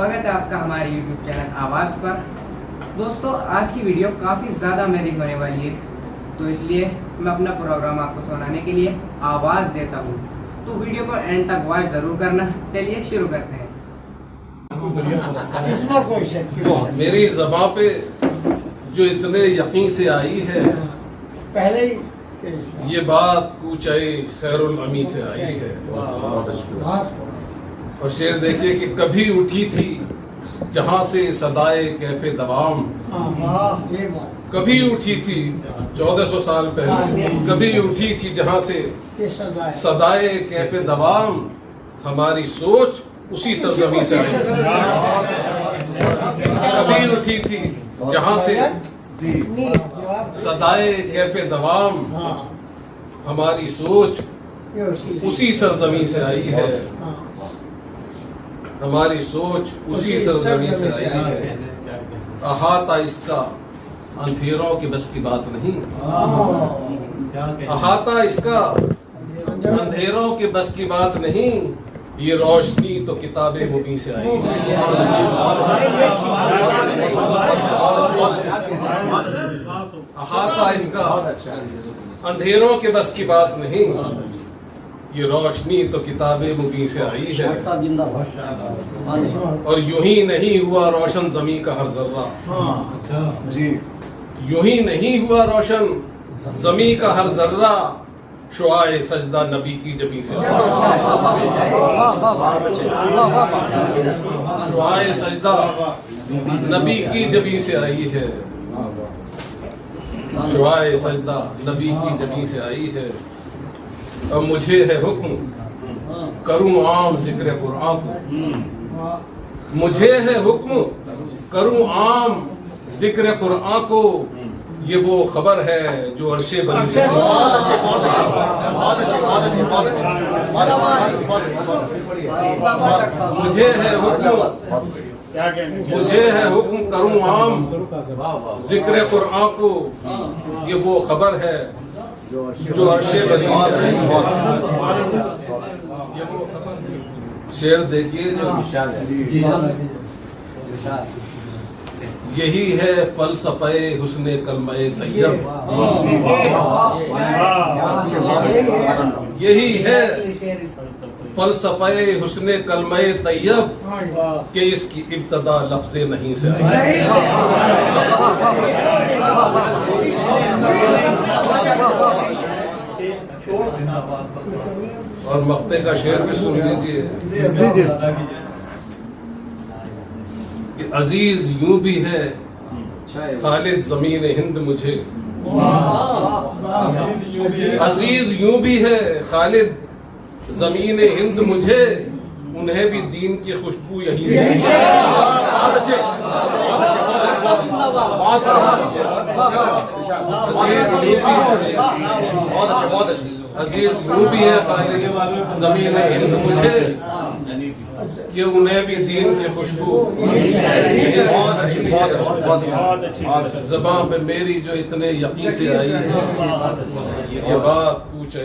स्वागत है आपका हमारे YouTube चैनल आवाज़ पर। दोस्तों आज की वीडियो काफ़ी ज़्यादा अमेजिंग होने वाली है, तो इसलिए मैं अपना प्रोग्राम आपको सुनाने के लिए आवाज़ देता हूँ, तो वीडियो को एंड तक वॉच ज़रूर करना। चलिए शुरू करते हैं। मेरी ज़बान पे जो इतने यकीन से आई है, पहले ही ये बात कूचे खैरुल अमी से आई है। और शेर देखिए कि कभी उठी थी जहां से सदाए कैफे दवाम, कभी उठी थी 1400 साल पहले, कभी उठी थी जहां से सदाए कैफे दवाम, हमारी सोच उसी सरजमी से आई। कभी उठी थी जहां से सदाए कैफे दवाम, हमारी सोच उसी सरजमी से आई है। हमारी सोच उसी सरजमी से आई है। अहाता इसका अंधेरों के बस की बात नहीं, अहाता इसका अंधेरों के बस की बात नहीं, ये रोशनी तो किताबे मुबीन से आई है। अहाता इसका अंधेरों के बस की बात नहीं, ये रोशनी तो किताबे मुबीन से आई है। और यूं ही नहीं हुआ रोशन ज़मीं का हर जर्रा, यूं ही नहीं हुआ रोशन ज़मीं का हर जर्रा, शुआए सजदा नबी की जबी से, शुआए सजदा नबी की जबी से आई है। शुआए सजदा नबी की जबी से आई है। अब मुझे है हुक्म करूं आम जिक्र कुरान को, मुझे है हुक्म करूं आम जिक्र कुरान को, ये वो खबर है जो अर्शे बनी से। मुझे है हुक्म करूं आम जिक्र कुरान को, ये वो खबर है जो अर्शे बनी से। शेर देखिए जो यही है फलसफे हुस्ने कलमे तैयब, यही है फलसफे हुस्ने कलमे तैयब, कि इसकी इब्तदा लफ्ज़े नहीं से आई। और मक्ते का शेर भी सुन लीजिए कि अजीज यूं भी है खालिद ज़मीन हिंद मुझे, अजीज यूं भी है खालिद ज़मीन हिंद मुझे, उन्हें भी दीन की खुशबू यहीं से। अजीज यूं भी है खालिद ज़मीन हिंद मुझे, कि उन्हें भी दीन की खुशबू। ज़बान पे मेरी जो इतने यकीन से आई है, ये बात पूछे